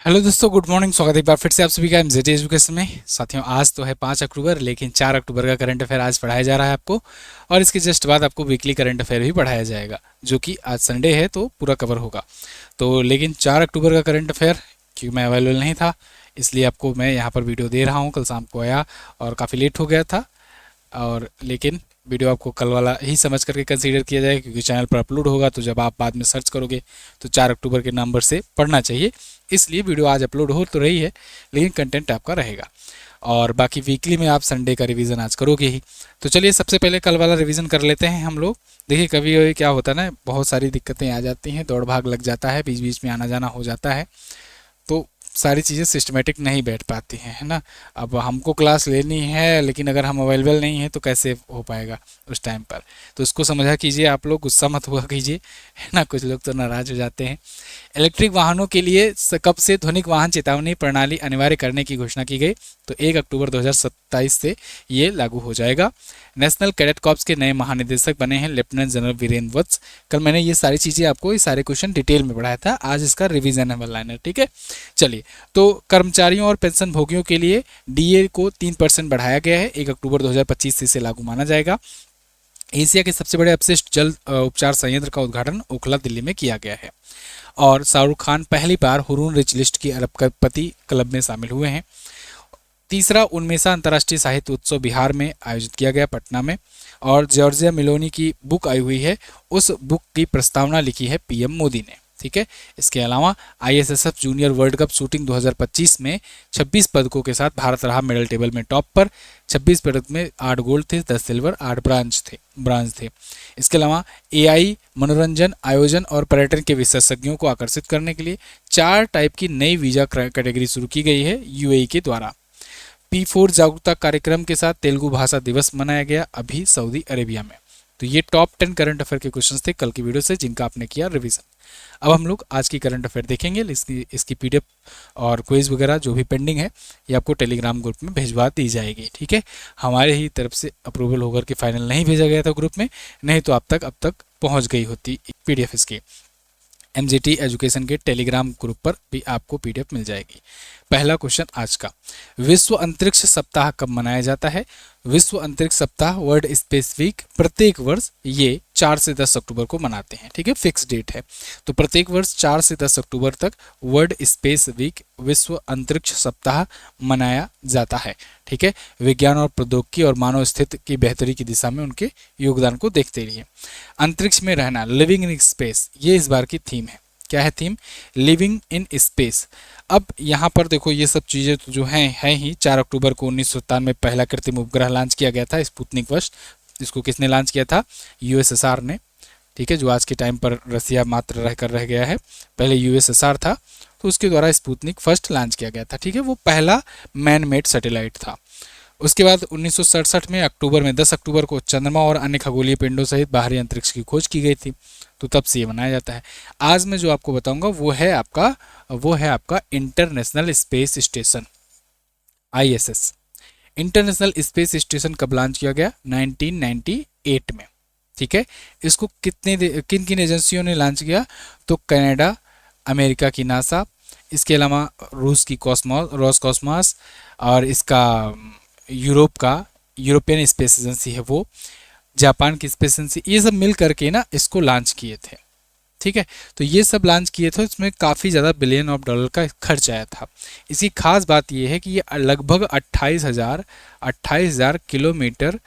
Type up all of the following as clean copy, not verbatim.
Hello दोस्तों, good morning. स्वागत है एक बार फिर से आप सभी का एमजेटी एजुकेशन में। साथियों, आज तो है 5 अक्टूबर, लेकिन 4 अक्टूबर का करंट अफेयर आज पढ़ाया जा रहा है आपको। और इसके जस्ट बाद आपको वीकली करंट अफेयर भी पढ़ाया जाएगा, जो कि आज संडे है तो पूरा कवर होगा। तो लेकिन 4 अक्टूबर का करंट अफेयर क्योंकि मैं अवेलेबल नहीं था, इसलिए आपको मैं यहाँ पर वीडियो दे रहा हूँ। कल शाम को आया और काफ़ी लेट हो गया था, और लेकिन वीडियो आपको कल वाला ही समझ करके कंसीडर किया जाए, क्योंकि चैनल पर अपलोड होगा तो जब आप बाद में सर्च करोगे तो 4 अक्टूबर के नंबर से पढ़ना चाहिए। इसलिए वीडियो आज अपलोड हो तो रही है, लेकिन कंटेंट आपका रहेगा। और बाकी वीकली में आप संडे का रिवीजन आज करोगे ही। तो चलिए सबसे पहले कल वाला रिवीजन कर लेते हैं हम लोग। देखिए, कभी कभी क्या होता है ना, बहुत सारी दिक्कतें आ जाती हैं, दौड़ भाग लग जाता है, बीच बीच में आना जाना हो जाता है, तो सारी चीज़ें सिस्टमेटिक नहीं बैठ पाती हैं, है ना। अब हमको क्लास लेनी है, लेकिन अगर हम अवेलेबल नहीं हैं तो कैसे हो पाएगा उस टाइम पर। तो इसको समझा कीजिए, आप लोग गुस्सा मत हुआ कीजिए, है ना। कुछ लोग तो नाराज हो जाते हैं। इलेक्ट्रिक वाहनों के लिए कब से ध्वनिक वाहन चेतावनी प्रणाली अनिवार्य करने की घोषणा की गई? तो 1 अक्टूबर 2027 से ये लागू हो जाएगा। नेशनल कैडेट कॉर्प्स के नए महानिदेशक बने हैं लेफ्टिनेंट जनरल वीरेंद्र वत्स। कल मैंने ये सारी चीज़ें आपको, ये सारे क्वेश्चन डिटेल में पढ़ाया था, आज इसका रिवीजन है वन लाइनर, ठीक है। चलिए, तो कर्मचारियों और पेंशन भोगियों के लिए डीए को 3% बढ़ाया गया है। 1 अक्टूबर 2025 से इसे लागू माना जाएगा। एशिया के सबसे बड़े अपशिष्ट जल उपचार संयंत्र का उद्घाटन ओखला, दिल्ली में किया गया है। और शाहरुख खान पहली बार हुरून रिच लिस्ट की अरबपति क्लब में शामिल हुए हैं। तीसरा उन्मेषा अंतर्राष्ट्रीय साहित्य उत्सव बिहार में आयोजित किया गया, पटना में। और जॉर्जिया मेलोनी की बुक आई हुई है, उस बुक की प्रस्तावना लिखी है पीएम मोदी ने, ठीक है। इसके अलावा ISSF junior world cup shooting 2025 में 26 पदकों के साथ भारत रहा मेडल टेबल में टॉप पर। 26 पदक में 8 गोल्ड थे, 10 सिल्वर, 8 ब्रांज थे। इसके अलावा एआई मनोरंजन, आयोजन और पर्यटन के विशेषज्ञों को आकर्षित करने के लिए 4 टाइप की नई वीजा कैटेगरी शुरू की गई है यूएई के द्वारा। P4 जागरूकता कार्यक्रम के साथ तेलुगु भाषा दिवस मनाया गया अभी सऊदी अरेबिया में। तो ये टॉप 10 करंट अफेयर के क्वेश्चंस थे कल की वीडियो से, जिनका आपने किया रिवीजन। अब हम लोग आज की करंट अफेयर देखेंगे। इसकी पीडीएफ और क्विज वगैरह जो भी पेंडिंग है, ये आपको टेलीग्राम ग्रुप में भिजवा दी जाएगी, ठीक है। हमारे ही तरफ से अप्रूवल होकर के फाइनल नहीं भेजा गया था ग्रुप में, नहीं तो अब तक पहुंच गई होती पीडीएफ इसकी। एमजीटी एजुकेशन के टेलीग्राम ग्रुप पर भी आपको पीडीएफ मिल जाएगी। पहला क्वेश्चन आज का, विश्व अंतरिक्ष सप्ताह कब मनाया जाता है? विश्व अंतरिक्ष सप्ताह, वर्ल्ड स्पेस वीक, प्रत्येक वर्ष ये 4 से 10 अक्टूबर को मनाते हैं, ठीक है। फिक्स डेट है। तो प्रत्येक वर्ष 4 से 10 अक्टूबर तक वर्ल्ड स्पेस वीक, विश्व अंतरिक्ष सप्ताह मनाया जाता है, ठीक है। विज्ञान और प्रौद्योगिकी और मानव अस्तित्व की बेहतरी की दिशा में उनके योगदान को देखते रहिए। अंतरिक्ष में रहना, लिविंग इन स्पेस, ये इस बार की थीम है। क्या है थीम? Living in space. अब यहाँ पर देखो, ये सब चीज़ें तो जो हैं ही। 4 अक्टूबर को 1997 में पहला कृत्रिम उपग्रह लॉन्च किया गया था, स्पुतनिक वन। इसको किसने लॉन्च किया था? यूएसएसआर ने, ठीक है। जो आज के टाइम पर रसिया मात्र रह गया है, पहले यूएसएसआर था, तो उसके द्वारा स्पुतनिक फर्स्ट लॉन्च किया गया था, ठीक है। वो पहला मैन मेड सैटेलाइट था। उसके बाद 1967 में अक्टूबर में 10 अक्टूबर को चंद्रमा और अन्य खगोलीय पिंडों सहित बाहरी अंतरिक्ष की खोज की गई थी, तो तब से ये मनाया जाता है। आज मैं जो आपको बताऊंगा वो है आपका international space station, ISS. International space station कब लॉन्च किया गया? 1998 में, ठीक है। इसको किन किन एजेंसियों ने लॉन्च किया? तो कनाडा, अमेरिका की नासा, इसके अलावा रूस की रॉसकॉस्मॉस, और इसका यूरोपियन स्पेस एजेंसी है वो, जापान की स्पेस एजेंसी, ये सब मिल करके ना इसको लॉन्च किए थे, ठीक है। तो ये सब लॉन्च किए थे, इसमें काफ़ी ज़्यादा बिलियन ऑफ डॉलर का खर्च आया था। इसकी खास बात ये है कि ये लगभग 28,000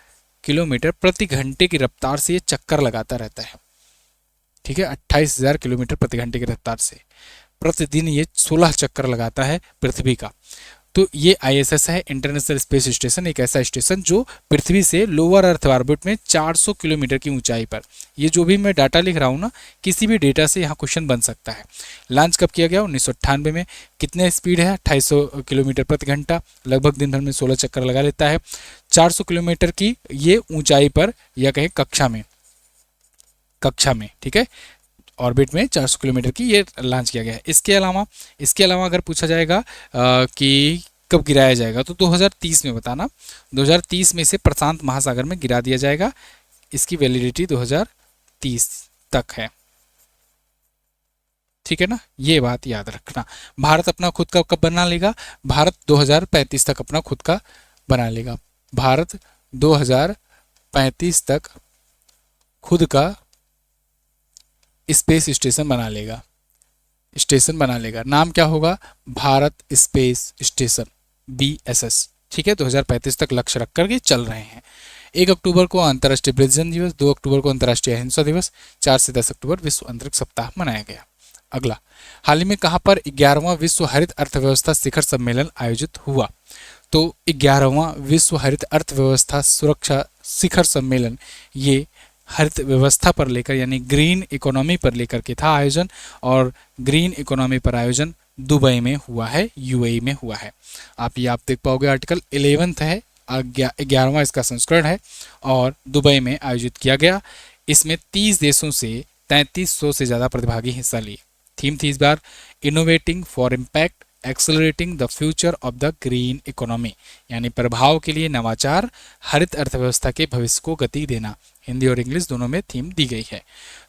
किलोमीटर प्रति घंटे की रफ्तार से ये चक्कर लगाता रहता है, ठीक है। 28,000 किलोमीटर प्रति घंटे की रफ्तार से प्रतिदिन ये 16 चक्कर लगाता है पृथ्वी का। तो ये आईएसएस है, इंटरनेशनल स्पेस स्टेशन, एक ऐसा स्टेशन जो पृथ्वी से लोअर अर्थ ऑर्बिट में 400 किलोमीटर की ऊंचाई पर, ये जो भी मैं डाटा लिख रहा हूँ ना, किसी भी डेटा से यहाँ क्वेश्चन बन सकता है। लॉन्च कब किया गया? 1998 में। कितने स्पीड है? 250 किलोमीटर प्रति घंटा, लगभग दिन भर में 16 चक्कर लगा लेता है। 400 किलोमीटर की ये ऊंचाई पर, या कहें कक्षा में, ठीक है, ऑर्बिट में 400 किलोमीटर की ये लॉन्च किया गया है। इसके अलावा अगर पूछा जाएगा कि कब गिराया जाएगा, तो 2030 में बताना। 2030 में इसे प्रशांत महासागर में गिरा दिया जाएगा। इसकी वैलिडिटी 2030 तक है। ठीक है ना, ये बात याद रखना। भारत अपना खुद का कब बना लेगा? भारत 2035 तक अपना खुद का बना लेगा। भारत 2035 तक खुद का स्पेस स्टेशन बना लेगा। स्टेशन बना लेगा, नाम क्या होगा? Bharat space station, BSS। ठीक है, 2035 तक लक्ष्य रख करके चल रहे हैं। 1 अक्टूबर को अंतर्राष्ट्रीय वृद्धजन दिवस, 2 अक्टूबर को अंतर्राष्ट्रीय अहिंसा दिवस, 4 से 10 अक्टूबर विश्व अंतरिक्ष सप्ताह मनाया गया। अगला, हाल ही में कहां पर 11वां विश्व हरित अर्थव्यवस्था शिखर सम्मेलन आयोजित हुआ? तो 11वां विश्व हरित अर्थव्यवस्था सुरक्षा शिखर सम्मेलन ये हरित व्यवस्था पर लेकर यानी ग्रीन इकोनॉमी पर लेकर के था आयोजन, और ग्रीन इकोनॉमी पर आयोजन दुबई में हुआ है, UAE में हुआ है। आप देख पाओगे आर्टिकल 11th है, 11वां इसका संस्करण है और दुबई में आयोजित किया गया। इसमें 30 देशों से 3300 से ज़्यादा प्रतिभागी हिस्सा लिए। थीम थी इस बार innovating for impact accelerating the future of the green economy, यानी प्रभाव के लिए नवाचार, हरित अर्थव्यवस्था के भविष्य को गति देना। हिंदी और इंग्लिश दोनों में थीम दी गई है।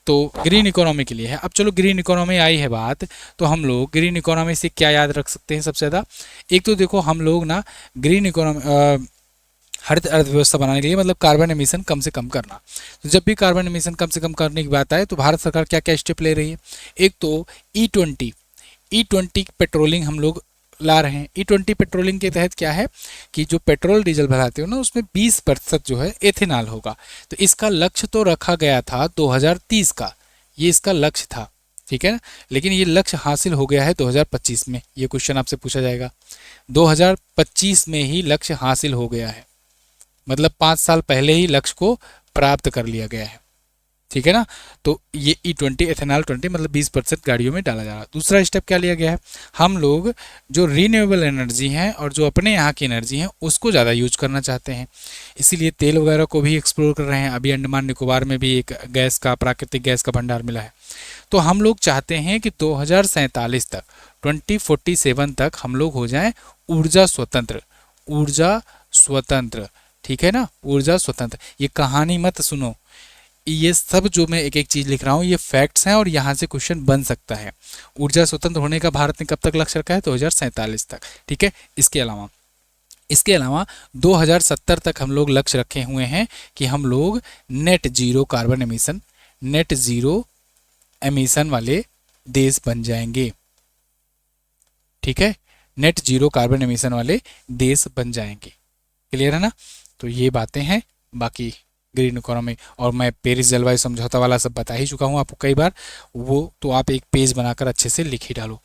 तो ग्रीन इकोनॉमी के लिए है। अब चलो, ग्रीन इकोनॉमी आई है बात, तो हम लोग ग्रीन इकोनॉमी से क्या याद रख सकते हैं सबसे ज़्यादा? एक तो देखो, हम लोग ना ग्रीन इकोनॉमी हरित अर्थव्यवस्था बनाने के लिए मतलब कार्बन एमिशन कम से कम करना। तो जब भी कार्बन एमिशन कम से कम करने की बात आए तो भारत सरकार क्या क्या स्टेप ले रही है? एक तो E20 पेट्रोलिंग हम लोग ला रहे हैं। E20 पेट्रोलिंग के तहत क्या है कि जो पेट्रोल डीजल भराते हो ना, उसमें 20% जो है एथेनॉल होगा। तो इसका लक्ष्य तो रखा गया था 2030 का, ये इसका लक्ष्य था, ठीक है ना। लेकिन ये लक्ष्य हासिल हो गया है 2025 में। ये क्वेश्चन आपसे पूछा जाएगा, 2025 में ही लक्ष्य हासिल हो गया है, मतलब 5 साल पहले ही लक्ष्य को प्राप्त कर लिया गया है, ठीक है ना। तो ये E20 एथेनॉल 20 मतलब 20% गाड़ियों में डाला जा रहा है। दूसरा स्टेप क्या लिया गया है? हम लोग जो रीन्यूएबल एनर्जी हैं और जो अपने यहाँ की एनर्जी हैं उसको ज़्यादा यूज करना चाहते हैं, इसीलिए तेल वगैरह को भी एक्सप्लोर कर रहे हैं। अभी अंडमान निकोबार में भी एक गैस का, प्राकृतिक गैस का भंडार मिला है। तो हम लोग चाहते हैं कि 2047 तक, 2047 तक हम लोग हो जाएं ऊर्जा स्वतंत्र। ऊर्जा स्वतंत्र, ठीक है ना, ऊर्जा स्वतंत्र। ये कहानी मत सुनो, ये सब जो मैं एक एक चीज लिख रहा हूँ ये फैक्ट्स हैं और यहाँ से क्वेश्चन बन सकता है। ऊर्जा स्वतंत्र होने का भारत ने कब तक लक्ष्य रखा है? 2047 तक, ठीक है। इसके अलावा 2070 तक हम लोग लक्ष्य रखे हुए हैं कि हम लोग net zero carbon emission, net zero emission वाले देश बन जाएंगे, ठीक है। नेट जीरो कार्बन एमिशन वाले देश बन जाएंगे, क्लियर है ना। तो ये बातें हैं। बाकी ग्रीन इकोनॉमी और मैं पेरिस जलवायु समझौता वाला सब बता ही चुका हूँ आपको कई बार, वो तो आप एक पेज बनाकर अच्छे से लिख ही डालो।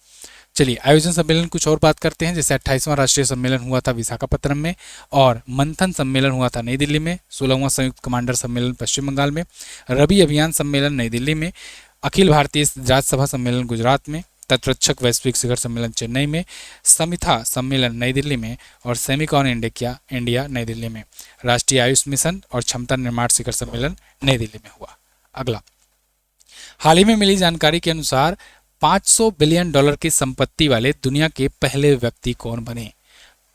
चलिए, आयोजन सम्मेलन कुछ और बात करते हैं। जैसे 28वां राष्ट्रीय सम्मेलन हुआ था विशाखापत्तनम में, और मंथन सम्मेलन हुआ था नई दिल्ली में, 16वां संयुक्त कमांडर सम्मेलन पश्चिम बंगाल में, रबी अभियान सम्मेलन नई दिल्ली में, अखिल भारतीय राज्यसभा सम्मेलन गुजरात में, तटरक्षक वैश्विक शिखर सम्मेलन चेन्नई में, समिथा सम्मेलन नई दिल्ली में, और सेमिकॉन इंडिया नई दिल्ली में। राष्ट्रीय आयुष मिशन और क्षमता निर्माण शिखर सम्मेलन नई दिल्ली में हुआ। अगला, हाल ही में मिली जानकारी के अनुसार $500 बिलियन की संपत्ति वाले दुनिया के पहले व्यक्ति कौन बने?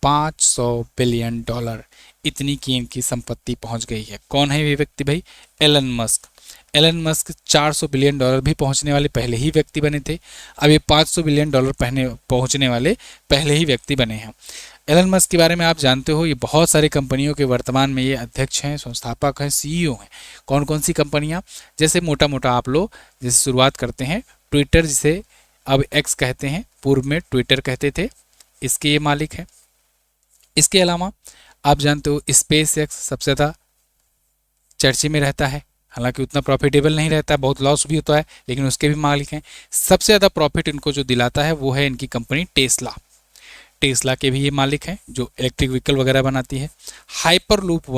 $500 बिलियन, इतनी की इनकी संपत्ति पहुंच गई है। कौन है ये व्यक्ति भाई? Elon Musk. Elon Musk $400 billion भी पहुंचने वाले पहले ही व्यक्ति बने थे। अब ये $500 बिलियन पहुंचने वाले पहले ही व्यक्ति बने हैं। एलन मस्क के बारे में आप जानते हो, ये बहुत सारी कंपनियों के वर्तमान में ये अध्यक्ष हैं, संस्थापक हैं, CEO हैं। कौन कौन सी कंपनियां? जैसे मोटा मोटा आप लोग जैसे शुरुआत करते हैं, ट्विटर जिसे अब X कहते हैं, पूर्व में ट्विटर कहते थे, इसके ये मालिक हैं। इसके अलावा आप जानते हो स्पेस एक्स सबसे ज़्यादा चर्चे में रहता है, हालांकि उतना प्रॉफिटेबल नहीं रहता, बहुत लॉस भी होता है, लेकिन उसके भी मालिक हैं। सबसे ज़्यादा प्रॉफिट इनको जो दिलाता है वो है इनकी कंपनी टेस्ला। टेस्ला के भी ये मालिक हैं जो इलेक्ट्रिक व्हीकल वगैरह बनाती है। हाइपरलूप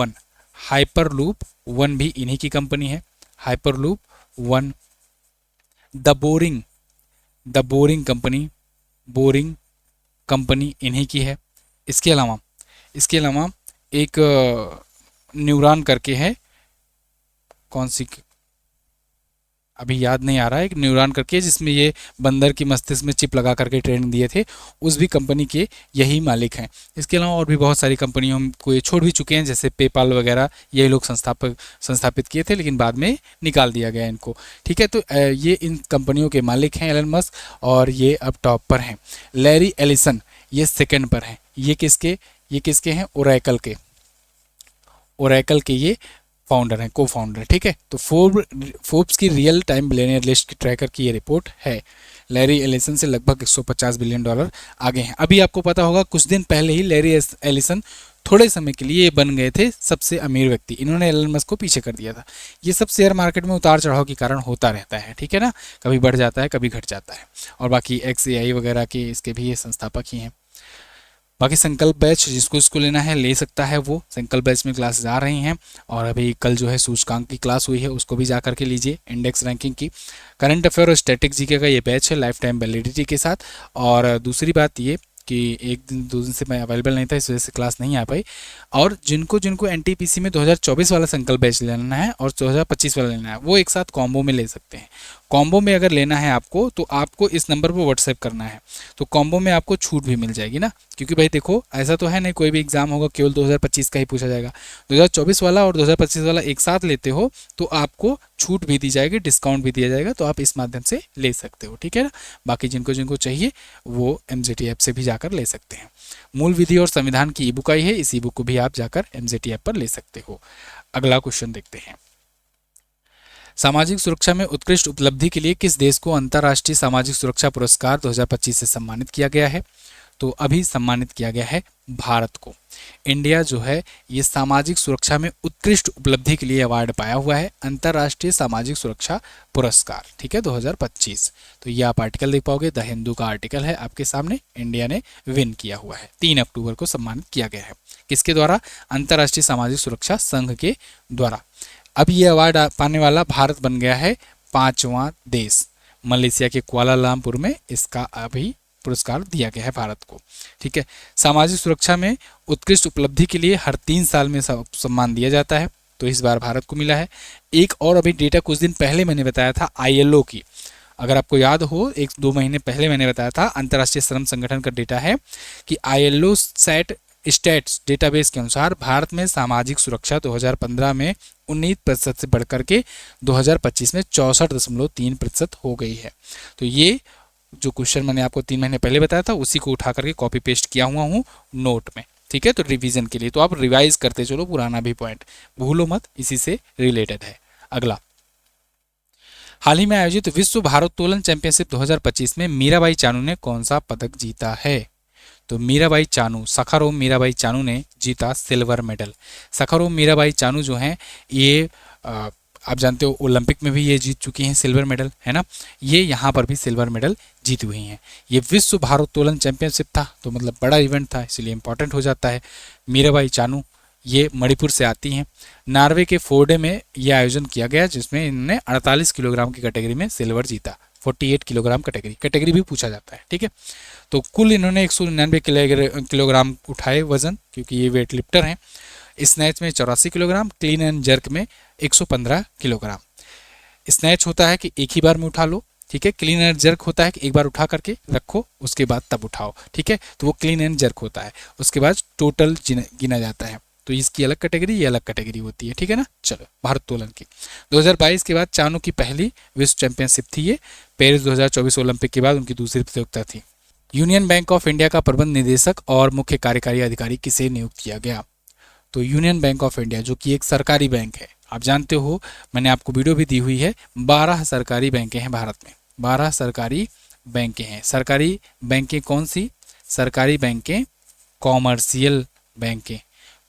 वन भी इन्हीं की कंपनी है। Hyperloop one, the boring company इन्हीं की है। इसके अलावा एक न्यूरॉन करके है, कौन सी अभी याद नहीं आ रहा है, एक न्यूरॉन करके जिसमें ये बंदर की मस्तिष्क में चिप लगा करके ट्रेनिंग दिए थे, उस भी कंपनी के यही मालिक हैं। इसके अलावा और भी बहुत सारी कंपनियों को ये छोड़ भी चुके हैं, जैसे पेपाल वगैरह यही लोग संस्थापित किए थे, लेकिन बाद में निकाल दिया गया इनको। ठीक है, तो ये इन कंपनियों के मालिक हैं एलन मस्क, और ये अब टॉप पर हैं। लैरी एलिसन ये सेकंड पर हैं। ये किसके हैं? ओरेकल के ये फाउंडर हैं, को फाउंडर। ठीक है, तो फोर्ब्स की रियल टाइम बिलियनियर लिस्ट की ट्रैकर की ये रिपोर्ट है। लैरी एलिसन से लगभग $150 बिलियन आगे हैं। अभी आपको पता होगा कुछ दिन पहले ही लैरी एलिसन थोड़े समय के लिए बन गए थे सबसे अमीर व्यक्ति। इन्होंने एलन मस्क को पीछे कर दिया था। ये सब शेयर मार्केट में उतार चढ़ाव के कारण होता रहता है। ठीक है ना, कभी बढ़ जाता है, कभी घट जाता है। और बाकी XAI वगैरह के इसके भी ये संस्थापक ही हैं। बाकी संकल्प बैच जिसको इसको लेना है ले सकता है, वो संकल्प बैच में क्लासेस आ रही हैं। और अभी कल जो है सूचकांक की क्लास हुई है, उसको भी जा करके लीजिए, इंडेक्स रैंकिंग की। करंट अफेयर और स्टैटिक जीके का ये बैच है लाइफ टाइम वैलिडिटी के साथ। और दूसरी बात ये कि एक दिन 2 दिन से मैं अवेलेबल नहीं था, इस वजह से क्लास नहीं आ पाई। और जिनको जिनको NTPC में 2024 वाला संकल्प बैच लेना है और 2025 वाला लेना है, वो एक साथ कॉम्बो में ले सकते हैं। कॉम्बो में अगर लेना है आपको, तो आपको इस नंबर पर व्हाट्सएप करना है, तो कॉम्बो में आपको छूट भी मिल जाएगी ना। क्योंकि भाई देखो, ऐसा तो है नहीं कोई भी एग्जाम होगा केवल 2025 का ही पूछा जाएगा। 2024 वाला और 2025 वाला एक साथ लेते हो तो आपको छूट भी दी जाएगी, डिस्काउंट भी दिया जाएगा, तो आप इस माध्यम से ले सकते हो। ठीक है ना, बाकी जिनको जिनको चाहिए वो MZT ऐप से भी जाकर ले सकते हैं। मूल विधि और संविधान की ई बुक आई है, इस ई बुक को भी आप जाकर MZT ऐप पर ले सकते हो। अगला क्वेश्चन देखते हैं। सामाजिक सुरक्षा में उत्कृष्ट उपलब्धि के लिए किस देश को अंतर्राष्ट्रीय सामाजिक सुरक्षा पुरस्कार 2025 से सम्मानित किया गया है? तो अभी सम्मानित किया गया है भारत को। इंडिया जो है ये सामाजिक सुरक्षा में उत्कृष्ट उपलब्धि के लिए अवार्ड पाया हुआ है, अंतर्राष्ट्रीय सामाजिक सुरक्षा पुरस्कार। ठीक है, 2025। तो ये आप आर्टिकल देख पाओगे, द हिंदू का आर्टिकल है आपके सामने। इंडिया ने विन किया हुआ है, 3 अक्टूबर को सम्मानित किया गया है। किसके द्वारा? अंतर्राष्ट्रीय सामाजिक सुरक्षा संघ के द्वारा। अब ये अवार्ड पाने वाला भारत बन गया है 5वां देश। मलेशिया के कुआलालंपुर में इसका अभी पुरस्कार दिया गया है भारत को। ठीक है, सामाजिक सुरक्षा में उत्कृष्ट उपलब्धि के लिए हर 3 साल में सम्मान दिया जाता है, तो इस बार भारत को मिला है। एक और अभी डेटा कुछ दिन पहले मैंने बताया था ILO की, अगर आपको याद हो 1-2 महीने पहले मैंने बताया था, अंतर्राष्ट्रीय श्रम संगठन का डेटा है कि ILO स्टैट्स डेटाबेस के अनुसार भारत में सामाजिक सुरक्षा 2015 में 19% से बढ़कर के 2025 में 64.3% हो गई है। तो ये जो क्वेश्चन मैंने आपको 3 महीने पहले बताया था, उसी को उठा करके कॉपी पेस्ट किया हुआ हूँ नोट में। ठीक है, तो रिवीजन के लिए तो आप रिवाइज करते चलो, पुराना भी पॉइंट भूलो मत, इसी से रिलेटेड है। अगला, हाल ही में आयोजित विश्व भारोत्तोलन चैंपियनशिप 2025 में मीराबाई चानू ने कौन सा पदक जीता है? तो मीराबाई चानू, सखारोम मीराबाई चानू ने जीता सिल्वर मेडल। सखारोम मीराबाई चानू जो हैं ये आप जानते हो ओलंपिक में भी ये जीत चुकी हैं सिल्वर मेडल, है ना। ये यहाँ पर भी सिल्वर मेडल जीती हुई हैं। ये विश्व भारोत्तोलन चैंपियनशिप था, तो मतलब बड़ा इवेंट था, इसलिए इंपॉर्टेंट हो जाता है। मीराबाई चानू ये मणिपुर से आती हैं। नॉर्वे के फोर्डे में ये आयोजन किया गया, जिसमें इन्होंने 48 किलोग्राम की कैटेगरी में सिल्वर जीता। 48 किलोग्राम कैटेगरी भी पूछा जाता है। ठीक है, तो कुल इन्होंने 199 किलोग्राम उठाए वजन, क्योंकि ये वेट लिफ्टर हैं। स्नैच में 84 किलोग्राम, क्लीन एंड जर्क में 115 किलोग्राम। स्नैच होता है कि एक ही बार में उठा लो, ठीक है। क्लीन एंड जर्क होता है कि एक बार उठा करके रखो, उसके बाद तब उठाओ, ठीक है। तो वो क्लीन एंड जर्क होता है, उसके बाद टोटल गिना जाता है। तो इसकी अलग कैटेगरी, ये अलग कैटेगरी होती है, ठीक है ना। चलो, भारोत्तोलन की 2022 के बाद चानू की पहली विश्व चैंपियनशिप थी ये। पेरिस 2024 ओलंपिक के बाद उनकी दूसरी प्रतियोगिता थी। यूनियन बैंक ऑफ इंडिया का प्रबंध निदेशक और मुख्य कार्यकारी अधिकारी किसे नियुक्त किया गया? तो यूनियन बैंक ऑफ इंडिया जो कि एक सरकारी बैंक है, आप जानते हो, मैंने आपको वीडियो भी दी हुई है। 12 सरकारी बैंकें हैं भारत में, 12 सरकारी बैंकें हैं। सरकारी बैंकें कौन सी? सरकारी बैंकें कॉमर्शियल बैंकें।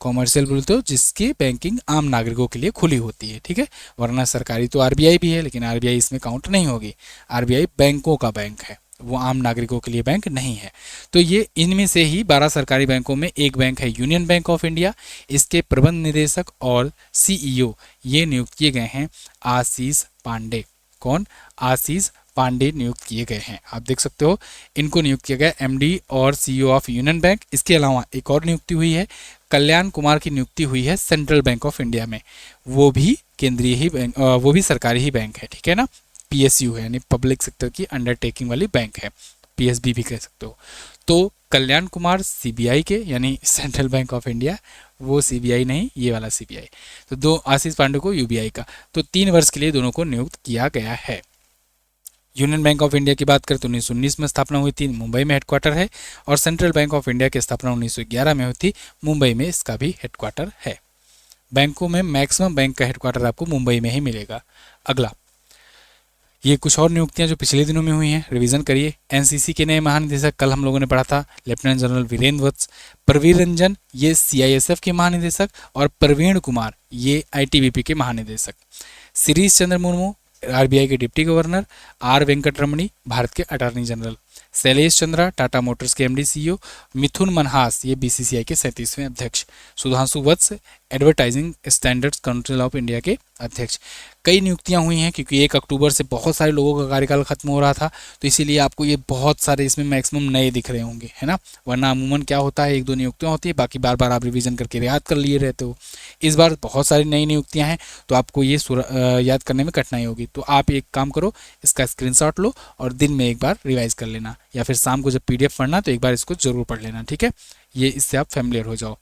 कॉमर्शियल बोलते हो जिसकी बैंकिंग आम नागरिकों के लिए खुली होती है, ठीक है। वरना सरकारी तो आरबीआई भी है, लेकिन आरबीआई इसमें काउंट नहीं होगी। आरबीआई बैंकों का बैंक है, वो आम नागरिकों के लिए बैंक नहीं है। तो ये इनमें से ही 12 सरकारी बैंकों में एक बैंक है यूनियन बैंक ऑफ इंडिया। इसके प्रबंध निदेशक और सीईओ ये नियुक्त किए गए हैं आशीष पांडे। कौन? आशीष पांडे नियुक्त किए गए हैं। आप देख सकते हो, इनको नियुक्त किया गया एमडी और सीईओ ऑफ यूनियन बैंक। इसके अलावा एक और नियुक्ति हुई है, कल्याण कुमार की नियुक्ति हुई है सेंट्रल बैंक ऑफ इंडिया में। वो भी केंद्रीय ही बैंक, वो भी सरकारी ही बैंक है, ठीक है ना। PSU है, यानी पब्लिक सेक्टर की अंडरटेकिंग वाली बैंक है, PSB भी कह सकते हो। तो कल्याण कुमार CBI के, यानी सेंट्रल बैंक ऑफ इंडिया, वो CBI नहीं, ये वाला CBI। तो दो, आशीष पांडे को UBI का। तो 3 वर्ष के लिए दोनों को नियुक्त किया गया है। यूनियन बैंक ऑफ इंडिया की बात करें तो 1919 में स्थापना हुई थी, मुंबई में हेडक्वार्टर है। और सेंट्रल बैंक ऑफ इंडिया की स्थापना 1911 में हुई थी, मुंबई में इसका भी हेडक्वार्टर है। बैंकों में मैक्सिमम बैंक का हेडक्वार्टर आपको मुंबई में ही मिलेगा। अगला, ये कुछ और नियुक्तियां जो पिछले दिनों में हुई हैं, रिवीजन करिए। NCC के नए महानिदेशक कल हम लोगों ने पढ़ा था, लेफ्टिनेंट जनरल वीरेंद्र वत्स। प्रवीर रंजन ये CISF के महानिदेशक, और प्रवीण कुमार ये ITBP के महानिदेशक। शिरीष चंद्र मुर्मू RBI के deputy governor. R Venkataramani Bharat के attorney general. Shailesh Chandra Tata Motors के MD CEO। मिथुन मनहास ये BCCI के 37वें अध्यक्ष। Sudhanshu Vats advertising standards council of India के अध्यक्ष। कई नियुक्तियां हुई हैं क्योंकि 1 अक्टूबर से बहुत सारे लोगों का कार्यकाल खत्म हो रहा था, तो इसीलिए आपको ये बहुत सारे इसमें मैक्सिमम नए दिख रहे होंगे, है ना। वरना अमूमन क्या होता है, 1-2 नियुक्तियां होती है, बाकी बार बार आप रिवीजन करके याद कर लिए रहते हो। इस बार बहुत सारी नई नियुक्तियां हैं, तो आपको ये याद करने में कठिनाई होगी। तो आप एक काम करो, इसका स्क्रीनशॉट लो और दिन में एक बार रिवाइज कर लेना, या फिर शाम को जब PDF पढ़ना तो एक बार इसको जरूर पढ़ लेना, ठीक है। ये इससे आप फैमिलियर हो जाओ।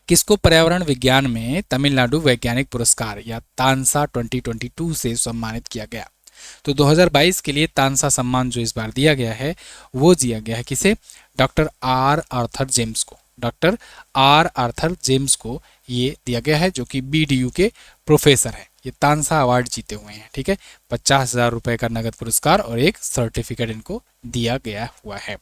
किसको पर्यावरण विज्ञान में तमिलनाडु वैज्ञानिक पुरस्कार या तानसा 2022 से सम्मानित किया गया? तो 2022 के लिए तानसा सम्मान जो इस बार दिया गया है, वो दिया गया है किसे? डॉक्टर R आर्थर जेम्स को। डॉक्टर R आर्थर जेम्स को ये दिया गया है, जो कि BDU के प्रोफेसर हैं। ये तानसा अवार्ड जीते हुए हैं, ठीक है। 50,000 रुपए का नगद पुरस्कार और एक सर्टिफिकेट इनको दिया गया हुआ है।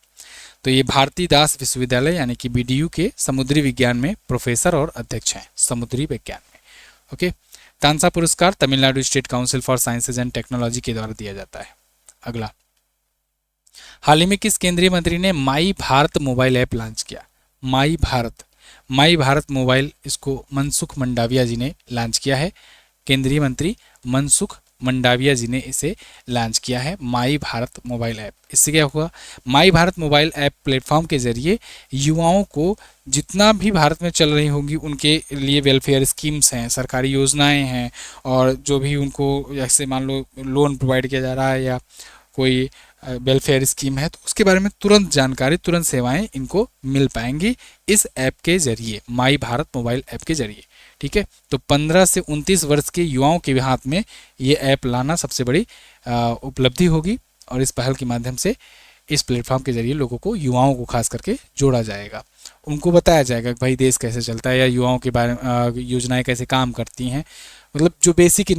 तो ये भारती दास विश्वविद्यालय यानी कि BDU के समुद्री विज्ञान में प्रोफेसर और अध्यक्ष हैं, समुद्री विज्ञान में। ओके, तानसा पुरस्कार Tamil Nadu state council for sciences and technology के द्वारा दिया जाता है। अगला, हाल ही में किस केंद्रीय मंत्री ने माई भारत मोबाइल ऐप लॉन्च किया? माई भारत मोबाइल, इसको मनसुख मंडाविया जी ने लॉन्च किया है। केंद्रीय मंत्री मनसुख मंडाविया जी ने इसे लॉन्च किया है, माई भारत मोबाइल ऐप। इससे क्या हुआ? माई भारत मोबाइल ऐप प्लेटफॉर्म के जरिए युवाओं को जितना भी भारत में चल रही होंगी उनके लिए वेलफेयर स्कीम्स हैं, सरकारी योजनाएं हैं, और जो भी उनको जैसे मान लो लोन प्रोवाइड किया जा रहा है या कोई वेलफेयर स्कीम है, तो उसके बारे में तुरंत जानकारी, तुरंत सेवाएं इनको मिल पाएंगी इस ऐप के जरिए, माई भारत मोबाइल ऐप के जरिए, ठीक है। तो 15 से 29 वर्ष के युवाओं के हाथ में ये ऐप लाना सबसे बड़ी उपलब्धि होगी, और इस पहल के माध्यम से इस प्लेटफॉर्म के जरिए लोगों को, युवाओं को खास करके जोड़ा जाएगा। उनको बताया जाएगा कि भाई देश कैसे चलता है, या युवाओं के बारे में योजनाएं कैसे काम करती हैं, मतलब जो बेसिक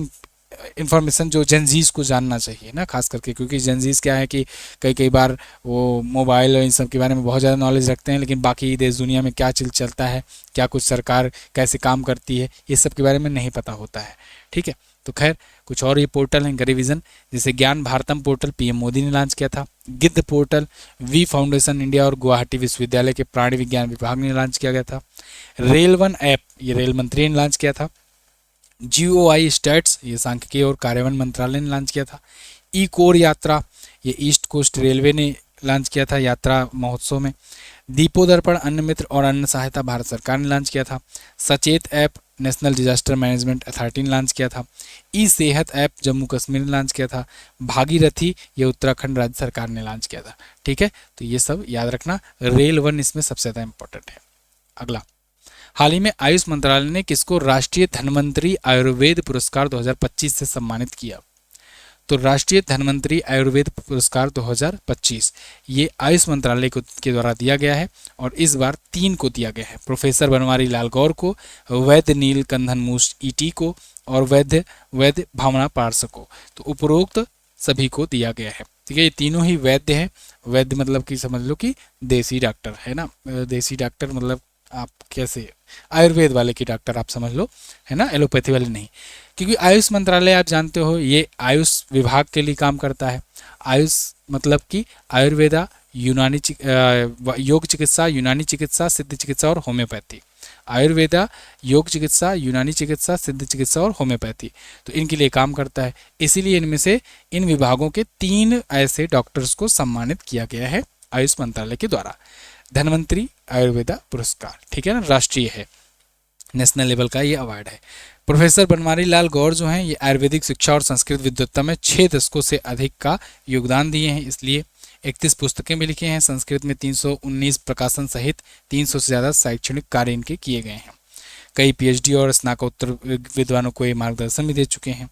इन्फॉर्मेशन जो जेनजीज को जानना चाहिए ना, खास करके, क्योंकि जेनजीज क्या है कि कई बार वो मोबाइल और इन सब के बारे में बहुत ज़्यादा नॉलेज रखते हैं, लेकिन बाकी देश दुनिया में क्या चलता है, क्या कुछ सरकार कैसे काम करती है, ये सब के बारे में नहीं पता होता है, ठीक है। तो खैर, कुछ और ये पोर्टल हैं रिवीजन, जैसे ज्ञान भारतम पोर्टल PM मोदी ने लॉन्च किया था। गिद्ध पोर्टल वी फाउंडेशन इंडिया और गुवाहाटी विश्वविद्यालय के प्राणी विज्ञान विभाग ने लॉन्च किया गया था। रेल वन ऐप, ये रेल मंत्री ने लॉन्च किया था। GOI स्टैट्स, ये सांख्यिकी और कार्यान्वयन मंत्रालय ने लॉन्च किया था। E-कोर यात्रा, ये ईस्ट कोस्ट रेलवे ने लॉन्च किया था यात्रा महोत्सव में। दीपोदर्पण अन्न मित्र और अन्न सहायता भारत सरकार ने लॉन्च किया था। सचेत app national disaster management authority ने लॉन्च किया था। सेहत ऐप जम्मू कश्मीर ने लॉन्च किया था। भागीरथी, ये उत्तराखंड राज्य सरकार ने लॉन्च किया था, ठीक है। तो ये सब याद रखना, रेल वन इसमें सबसे ज़्यादा इंपॉर्टेंट है। अगला, हाल ही में आयुष मंत्रालय ने किसको राष्ट्रीय धन्वंतरी आयुर्वेद पुरस्कार 2025 से सम्मानित किया? तो राष्ट्रीय धन्वंतरी आयुर्वेद पुरस्कार 2025 ये आयुष मंत्रालय के द्वारा दिया गया है, और इस बार 3 को दिया गया है। प्रोफेसर बनवारी लाल गौर को, वैद्य नील कंधन मूस ET को, और वैद्य भावना पार्स को। तो उपरोक्त सभी को दिया गया है, ठीक है। ये तीनों ही वैद्य हैं। वैद्य मतलब कि समझ लो कि देसी डॉक्टर है ना, देसी डॉक्टर मतलब आप कैसे आयुर्वेद वाले की डॉक्टर आप समझ लो, है ना, एलोपैथी वाले नहीं। क्योंकि आयुष मंत्रालय आप जानते हो ये आयुष विभाग के लिए काम करता है। आयुष मतलब कि आयुर्वेदा, यूनानी योग चिकित्सा, यूनानी चिकित्सा, सिद्ध चिकित्सा और होम्योपैथी। आयुर्वेदा, योग चिकित्सा, यूनानी चिकित्सा, सिद्ध चिकित्सा और होम्योपैथी, तो इनके लिए काम करता है। इसीलिए इनमें से इन विभागों के 3 ऐसे डॉक्टर्स को सम्मानित किया गया है आयुष मंत्रालय के द्वारा। धन्वंतरी आयुर्वेदा पुरस्कार, ठीक है ना, राष्ट्रीय है। नेशनल लेवल का ये अवार्ड है। प्रोफेसर बनवारी लाल गौर जो हैं ये आयुर्वेदिक शिक्षा और संस्कृत विद्वत्ता में 6 दशकों से अधिक का योगदान दिए हैं, इसलिए 31 पुस्तकें भी लिखी हैं। संस्कृत में 319 प्रकाशन सहित 300 से ज़्यादा शैक्षणिक कार्य इनके किए गए हैं। कई पीएचडी और स्नातकोत्तर विद्वानों को ये मार्गदर्शन भी दे चुके हैं।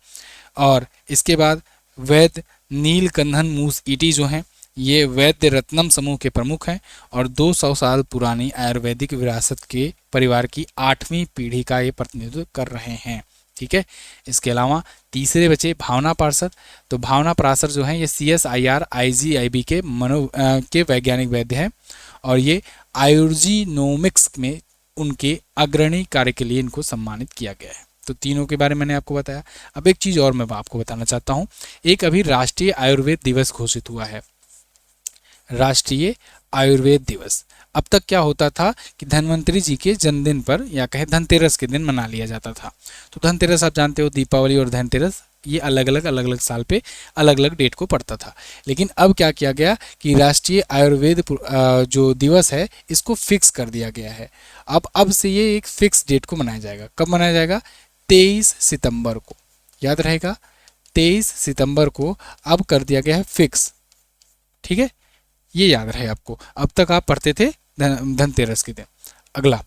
और इसके बाद वैद्य नीलकंठन मूस ईटी जो हैं ये वैद्य रत्नम समूह के प्रमुख हैं और 200 साल पुरानी आयुर्वेदिक विरासत के परिवार की 8वीं पीढ़ी का ये प्रतिनिधित्व कर रहे हैं। ठीक है, इसके अलावा तीसरे बचे भावना पार्षद। तो भावना पार्षद जो हैं ये CSIR IGIB के के वैज्ञानिक वैद्य हैं और ये आयुर्जीनोमिक्स में उनके अग्रणी कार्य के लिए इनको सम्मानित किया गया है। तो तीनों के बारे में मैंने आपको बताया। अब एक चीज़ और मैं आपको बताना चाहता हूँ। एक अभी राष्ट्रीय आयुर्वेद दिवस घोषित हुआ है, राष्ट्रीय आयुर्वेद दिवस। अब तक क्या होता था कि धन्वंतरी जी के जन्मदिन पर या कहे धनतेरस के दिन मना लिया जाता था। तो धनतेरस आप जानते हो, दीपावली और धनतेरस ये अलग अलग साल पे अलग अलग डेट को पड़ता था। लेकिन अब क्या किया गया कि राष्ट्रीय आयुर्वेद जो दिवस है इसको फिक्स कर दिया गया है। अब से ये एक फिक्स डेट को मनाया जाएगा। कब मनाया जाएगा? 23 सितंबर को, याद रहेगा 23 सितंबर को अब कर दिया गया है फिक्स। ठीक है, ये याद रहे आपको। अब तक आप पढ़ते थे धनतेरस के दिन। अगला,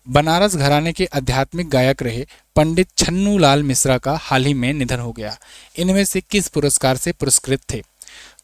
बनारस घराने के आध्यात्मिक गायक रहे पंडित छन्नू लाल मिश्रा का हाल ही में निधन हो गया। इनमें से किस पुरस्कार से पुरस्कृत थे?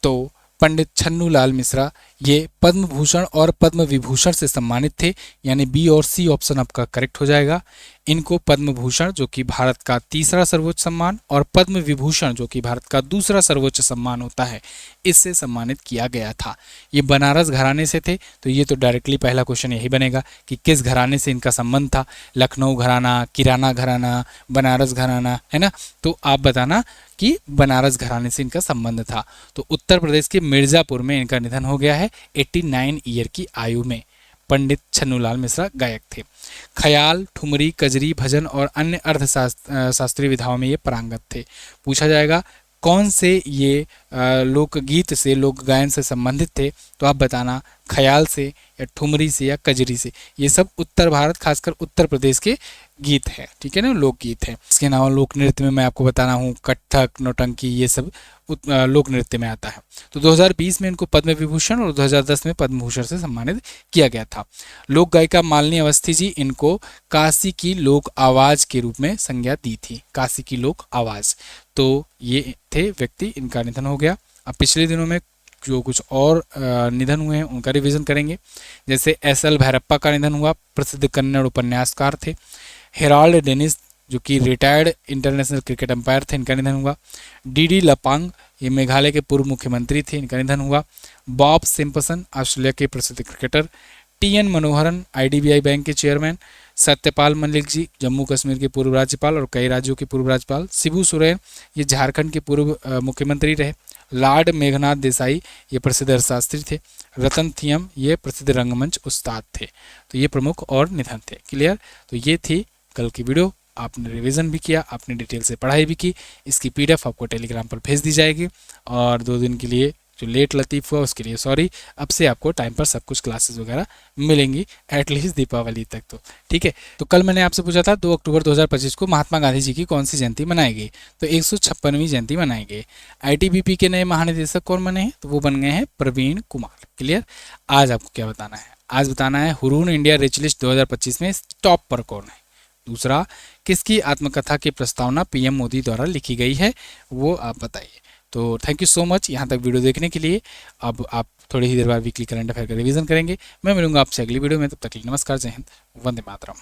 तो पंडित छन्नू लाल मिश्रा ये पद्म भूषण और पद्म विभूषण से सम्मानित थे, यानी बी और सी ऑप्शन आपका करेक्ट हो जाएगा। इनको पद्म भूषण जो कि भारत का तीसरा सर्वोच्च सम्मान और पद्म विभूषण जो कि भारत का दूसरा सर्वोच्च सम्मान होता है, इससे सम्मानित किया गया था। ये बनारस घराने से थे, तो ये तो डायरेक्टली पहला क्वेश्चन यही बनेगा कि किस घराने से इनका संबंध था। लखनऊ घराना, किराना घराना, बनारस घराना, है ना। तो आप बताना कि बनारस घराने से इनका संबंध था। तो उत्तर प्रदेश के मिर्ज़ापुर में इनका निधन हो गया है 89 ईयर की आयु में। पंडित छन्नूलाल मिश्रा गायक थे। ख्याल, ठुमरी, कजरी, भजन और अन्य शास्त्रीय विधाओं में ये पारंगत थे। पूछा जाएगा कौन से ये लोकगीत से, लोक गायन से संबंधित थे, तो आप बताना ख्याल से या ठुमरी से या कजरी से। ये सब उत्तर भारत, खासकर उत्तर प्रदेश के गीत हैं, ठीक है ना, लोकगीत हैं। इसके अलावा लोक नृत्य में मैं आपको बताना हूँ कथक, नौटंकी, ये सब लोक नृत्य में आता है। तो 2020 में इनको पद्म विभूषण और 2010 में पद्म भूषण से सम्मानित किया गया था। लोक गायिका मालिनी अवस्थी जी इनको काशी की लोक आवाज़ के रूप में संज्ञा दी थी, काशी की लोक आवाज़। तो ये थे व्यक्ति, इनका निधन हो गया। अब पिछले दिनों में जो कुछ और निधन हुए हैं उनका रिवीजन करेंगे। जैसे SL भैरप्पा का निधन हुआ, प्रसिद्ध कन्नड़ उपन्यासकार थे। हेराल्ड डेनिस जो कि रिटायर्ड इंटरनेशनल क्रिकेट अंपायर थे, इनका निधन हुआ। DD लपांग ये मेघालय के पूर्व मुख्यमंत्री थे, इनका निधन हुआ। बॉब सिम्पसन ऑस्ट्रेलिया के प्रसिद्ध cricketer. TN Manoharan IDBI bank के चेयरमैन। सत्यपाल मलिक जी जम्मू कश्मीर के पूर्व राज्यपाल और कई राज्यों के पूर्व राज्यपाल। शिबू सोरेन ये झारखंड के पूर्व मुख्यमंत्री रहे। लॉर्ड मेघनाथ देसाई ये प्रसिद्ध अर्थशास्त्री थे। रतन थियम ये प्रसिद्ध रंगमंच उस्ताद थे। तो ये प्रमुख और निधन थे। क्लियर? तो ये थी कल की वीडियो। आपने रिवीजन भी किया, आपने डिटेल से पढ़ाई भी की। इसकी PDF आपको टेलीग्राम पर भेज दी जाएगी। और 2 दिन के लिए जो लेट लतीफ़ हुआ उसके लिए सॉरी। अब से आपको टाइम पर सब कुछ क्लासेस वगैरह मिलेंगी, एटलीस्ट दीपावली तक। तो ठीक है। तो कल मैंने आपसे पूछा था 2 अक्टूबर 2025 को महात्मा गांधी जी की कौन सी जयंती मनाई गई? तो 156वीं जयंती मनाई गई। ITBP के नए महानिदेशक कौन बने हैं? तो वो बन गए हैं प्रवीण कुमार। क्लियर? आज आपको क्या बताना है? आज बताना है हुरून इंडिया रिच लिस्ट 2025 में टॉप पर कौन है। दूसरा, किसकी आत्मकथा की प्रस्तावना PM मोदी द्वारा लिखी गई है, वो आप बताइए। तो थैंक यू सो मच यहाँ तक वीडियो देखने के लिए। अब आप थोड़ी ही देर बाद वीकली करंट अफेयर का रिवीजन करेंगे। मैं मिलूंगा आपसे अगली वीडियो में, तब तक के लिए नमस्कार, जय हिंद, वंदे मातरम।